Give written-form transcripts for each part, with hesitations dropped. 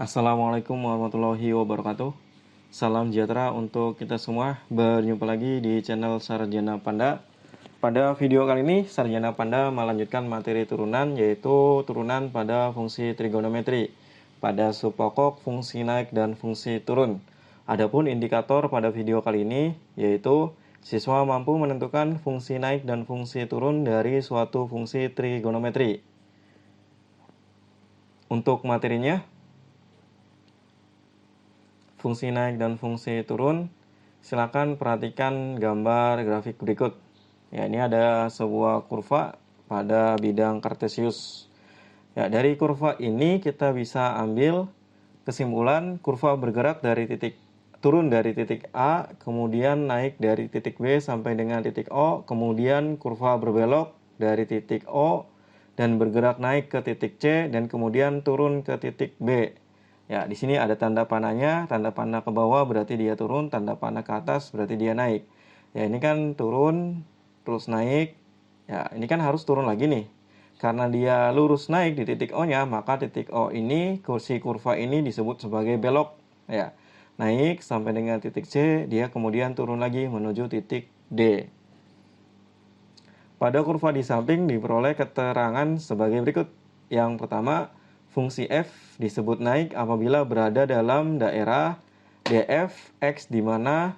Assalamualaikum warahmatullahi wabarakatuh. Salam sejahtera untuk kita semua. Berjumpa lagi di channel Sarjana Panda. Pada video kali ini, Sarjana Panda melanjutkan materi turunan, yaitu turunan pada fungsi trigonometri, pada subpokok fungsi naik dan fungsi turun. Adapun indikator pada video kali ini, yaitu siswa mampu menentukan fungsi naik dan fungsi turun dari suatu fungsi trigonometri. Untuk materinya, fungsi naik dan fungsi turun, silakan perhatikan gambar grafik berikut. Ya, ini ada sebuah kurva pada bidang kartesius. Ya, dari kurva ini kita bisa ambil kesimpulan kurva bergerak dari turun dari titik A, kemudian naik dari titik B sampai dengan titik O, kemudian kurva berbelok dari titik O dan bergerak naik ke titik C dan kemudian turun ke titik B. Ya, di sini ada tanda panahnya, tanda panah ke bawah berarti dia turun, tanda panah ke atas berarti dia naik. Ya, ini kan turun, terus naik. Ya, ini kan harus turun lagi nih. Karena dia lurus naik di titik O-nya, maka titik O ini, kursi kurva ini disebut sebagai belok. Ya, naik sampai dengan titik C, dia kemudian turun lagi menuju titik D. Pada kurva di samping diperoleh keterangan sebagai berikut. Yang pertama, fungsi f disebut naik apabila berada dalam daerah df x di mana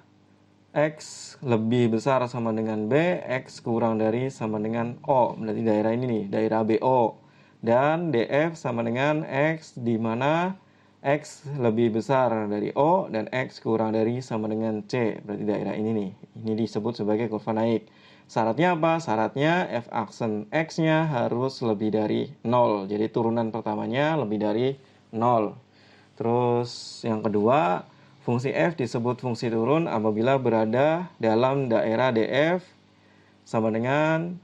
x lebih besar sama dengan b, x kurang dari sama dengan o. Berarti daerah ini nih, daerah BO. Dan df sama dengan x di mana x lebih besar dari o dan x kurang dari sama dengan c. Berarti daerah ini nih. Ini disebut sebagai kurva naik. Syaratnya apa? Syaratnya f aksen x-nya harus lebih dari 0. Jadi turunan pertamanya lebih dari 0. Terus yang kedua, fungsi f disebut fungsi turun apabila berada dalam daerah df sama dengan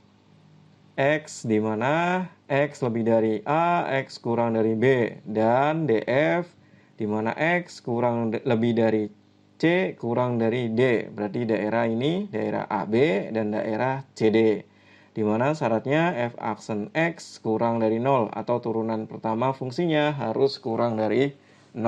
x di mana x lebih dari a, x kurang dari b, dan df di mana x lebih dari C kurang dari D. Berarti daerah ini daerah AB dan daerah CD. Di mana syaratnya f aksen x kurang dari 0 atau turunan pertama fungsinya harus kurang dari 0.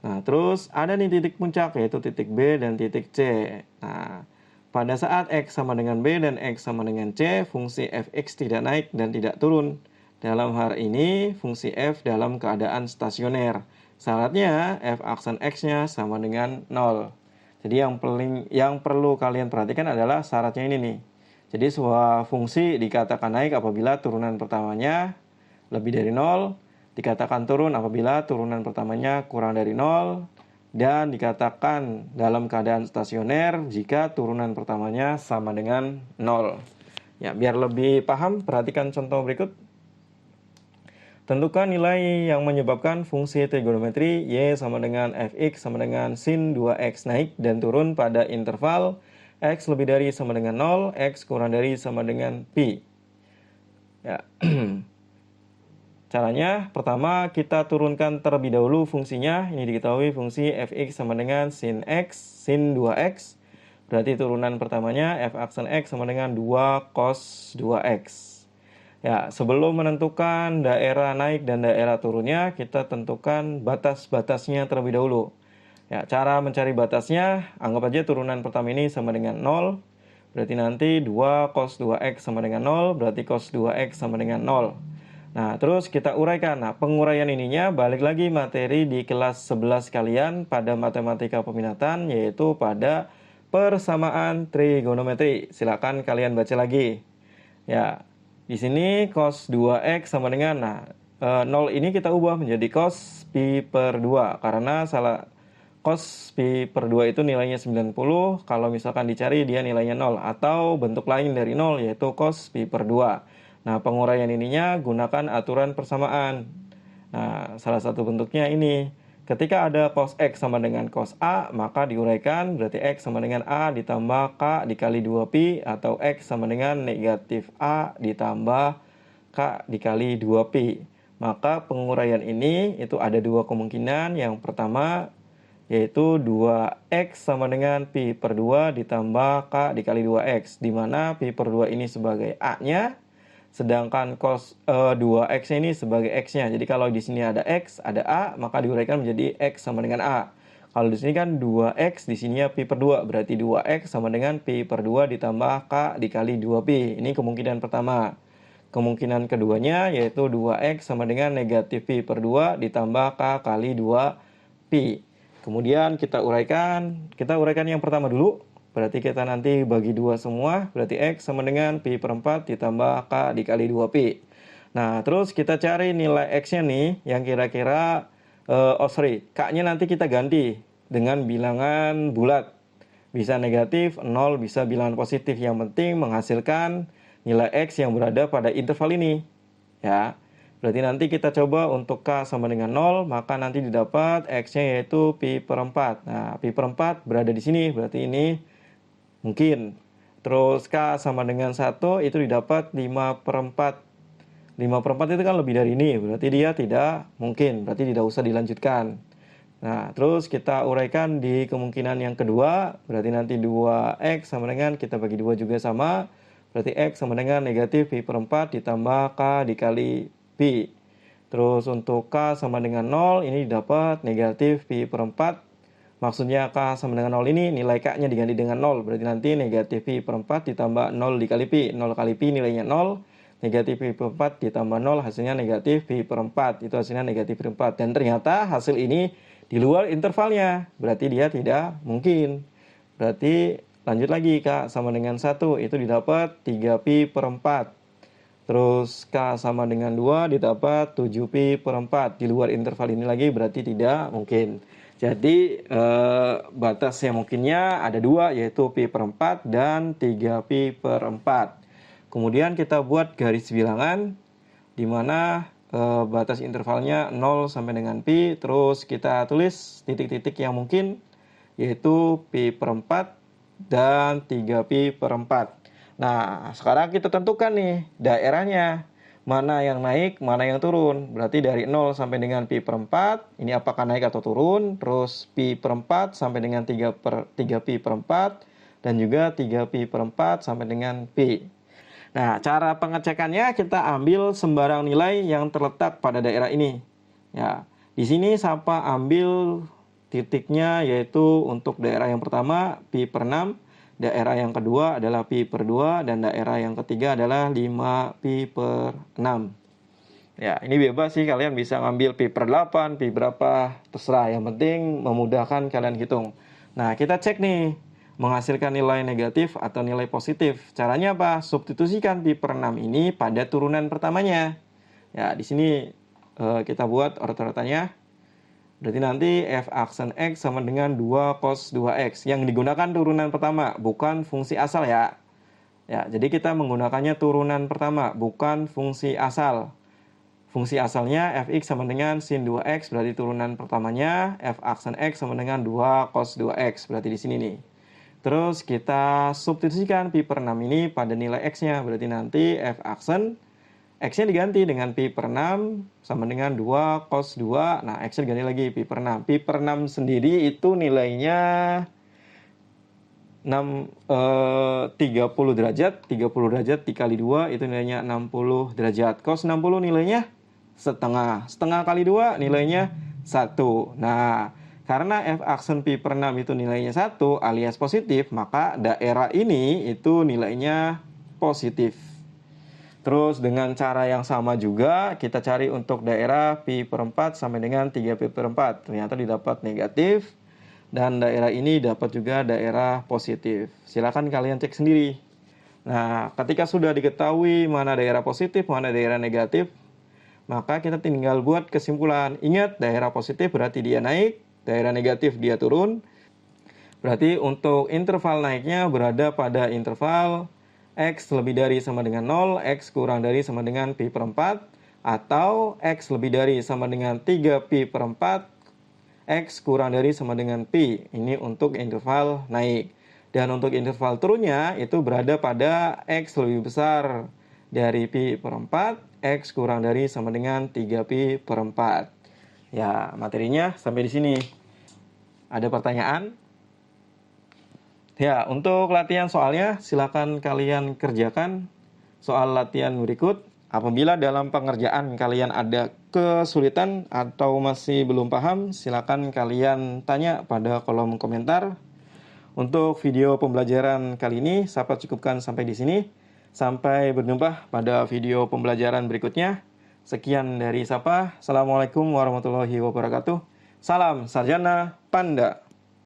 Nah, terus ada nih titik puncak yaitu titik B dan titik C. Nah, pada saat x sama dengan B dan x sama dengan C, fungsi fx tidak naik dan tidak turun. Dalam hal ini, fungsi f dalam keadaan stasioner. Syaratnya f aksen x-nya sama dengan 0. Jadi yang perlu kalian perhatikan adalah syaratnya ini nih. Jadi sebuah fungsi dikatakan naik apabila turunan pertamanya lebih dari 0, dikatakan turun apabila turunan pertamanya kurang dari 0, dan dikatakan dalam keadaan stasioner jika turunan pertamanya sama dengan 0. Ya, biar lebih paham, perhatikan contoh berikut. Tentukan nilai yang menyebabkan fungsi trigonometri y sama dengan fx sama dengan sin 2x naik dan turun pada interval x lebih dari sama dengan 0, x kurang dari sama dengan pi. Ya. Caranya, pertama kita turunkan terlebih dahulu fungsinya. Ini diketahui fungsi fx sama dengan sin x, sin 2x. Berarti turunan pertamanya f aksen x sama dengan 2 cos 2x. Ya, sebelum menentukan daerah naik dan daerah turunnya, kita tentukan batas-batasnya terlebih dahulu. Ya, cara mencari batasnya, anggap aja turunan pertama ini sama dengan 0. Berarti nanti 2 cos 2x sama dengan 0, berarti cos 2x sama dengan 0. Nah, terus kita uraikan. Nah, penguraian ininya balik lagi materi di kelas 11 kalian pada matematika peminatan, yaitu pada persamaan trigonometri. Silakan kalian baca lagi. Ya, di sini cos 2x sama dengan 0 ini kita ubah menjadi cos pi per 2 karena cos pi per 2 itu nilainya 90. Kalau misalkan dicari dia nilainya 0 atau bentuk lain dari 0 yaitu cos pi per 2. Nah, penguraian ininya gunakan aturan persamaan. Nah, salah satu bentuknya ini. Ketika ada cos X sama dengan cos A, maka diuraikan berarti X sama dengan A ditambah K dikali 2pi atau X sama dengan negatif A ditambah K dikali 2pi. Maka penguraian ini itu ada dua kemungkinan. Yang pertama yaitu 2X sama dengan pi per 2 ditambah K dikali 2X. Di mana pi per 2 ini sebagai A-nya sedangkan cos 2x ini sebagai x-nya. Jadi kalau di sini ada x, ada a, maka diuraikan menjadi x sama dengan a. Kalau di sini kan 2x, di sini pi per 2, berarti 2x sama dengan pi per 2 ditambah k dikali 2pi. Ini kemungkinan pertama. Kemungkinan keduanya yaitu 2x sama dengan negatif pi per 2 ditambah k kali 2pi. Kemudian kita uraikan yang pertama dulu. Berarti kita nanti bagi 2 semua, berarti x sama dengan pi per 4 ditambah k dikali 2pi. Nah, terus kita cari nilai x-nya nih, yang kira-kira, k-nya nanti kita ganti dengan bilangan bulat. Bisa negatif, 0, bisa bilangan positif. Yang penting menghasilkan nilai x yang berada pada interval ini. Ya, berarti nanti kita coba untuk k sama dengan 0, maka nanti didapat x-nya yaitu pi per 4. Nah, pi per 4 berada di sini, berarti ini mungkin. Terus k sama dengan 1 itu didapat 5 per 4. 5 per 4 itu kan lebih dari ini, berarti dia tidak mungkin, berarti tidak usah dilanjutkan. Nah, terus kita uraikan di kemungkinan yang kedua, berarti nanti 2x sama dengan, kita bagi 2 juga sama, berarti x sama dengan negatif pi per 4 ditambah k dikali pi. Terus untuk k sama dengan 0, ini didapat negatif pi per 4. Maksudnya k sama dengan 0 ini nilai k-nya diganti dengan 0. Berarti nanti negatif pi per 4 ditambah 0 dikali pi. 0 kali pi nilainya 0. Negatif pi per 4 ditambah 0 hasilnya negatif pi per 4. Itu hasilnya negatif pi per 4. Dan ternyata hasil ini di luar intervalnya. Berarti dia tidak mungkin. Berarti lanjut lagi, k sama dengan 1 itu didapat 3 pi per 4. Terus k sama dengan 2 didapat 7 pi per 4. Di luar interval ini lagi berarti tidak mungkin. Jadi batas yang mungkinnya ada 2, yaitu pi per 4 dan 3 pi per 4. Kemudian kita buat garis bilangan di mana batas intervalnya 0 sampai dengan pi. Terus kita tulis titik-titik yang mungkin, yaitu pi per 4 dan 3 pi per 4. Nah, sekarang kita tentukan nih daerahnya. Mana yang naik, mana yang turun. Berarti dari 0 sampai dengan pi per 4, ini apakah naik atau turun. Terus pi per 4 sampai dengan 3 pi per 4. Dan juga 3 pi per 4 sampai dengan pi. Nah, cara pengecekannya kita ambil sembarang nilai yang terletak pada daerah ini. Ya, di sini Sapa ambil titiknya, yaitu untuk daerah yang pertama pi per 6. Daerah yang kedua adalah pi per 2, dan daerah yang ketiga adalah 5 pi per 6. Ya, ini bebas sih, kalian bisa ngambil pi per 8, pi berapa, terserah. Yang penting memudahkan kalian hitung. Nah, kita cek nih, menghasilkan nilai negatif atau nilai positif. Caranya apa? Substitusikan pi per 6 ini pada turunan pertamanya. Ya, di sini kita buat urutannya. Berarti nanti f aksen x sama dengan 2 cos 2x. Yang digunakan turunan pertama, bukan fungsi asal ya. Ya, jadi kita menggunakannya turunan pertama, bukan fungsi asal. Fungsi asalnya fx sama dengan sin 2x, berarti turunan pertamanya f aksen x sama dengan 2 cos 2x. Berarti di sini nih. Terus kita substitusikan pi per 6 ini pada nilai x-nya. Berarti nanti f aksen x-nya diganti dengan pi per 6 sama dengan 2 cos 2. Nah, x-nya diganti lagi pi per 6. Pi per 6 sendiri itu nilainya 30 derajat. 30 derajat dikali 2 itu nilainya 60 derajat. Cos 60 nilainya setengah. Setengah kali 2 nilainya 1. Nah, karena f aksen pi per 6 itu nilainya 1 alias positif, maka daerah ini itu nilainya positif. Terus dengan cara yang sama juga kita cari untuk daerah pi per 4 sampai dengan 3 pi per 4. Ternyata didapat negatif, dan daerah ini dapat juga daerah positif. Silakan kalian cek sendiri. Nah, ketika sudah diketahui mana daerah positif, mana daerah negatif, maka kita tinggal buat kesimpulan. Ingat, daerah positif berarti dia naik, daerah negatif dia turun. Berarti untuk interval naiknya berada pada interval x lebih dari sama dengan 0, x kurang dari sama dengan pi per 4, atau x lebih dari sama dengan 3 pi per 4, x kurang dari sama dengan pi. Ini untuk interval naik. Dan untuk interval turunnya itu berada pada x lebih besar dari pi per 4, x kurang dari sama dengan 3 pi per 4. Ya, materinya sampai di sini. Ada pertanyaan? Ya, untuk latihan soalnya silakan kalian kerjakan soal latihan berikut. Apabila dalam pengerjaan kalian ada kesulitan atau masih belum paham, silakan kalian tanya pada kolom komentar. Untuk video pembelajaran kali ini, Sapa cukupkan sampai di sini. Sampai berjumpa pada video pembelajaran berikutnya. Sekian dari Sapa. Assalamualaikum warahmatullahi wabarakatuh. Salam Sarjana Panda.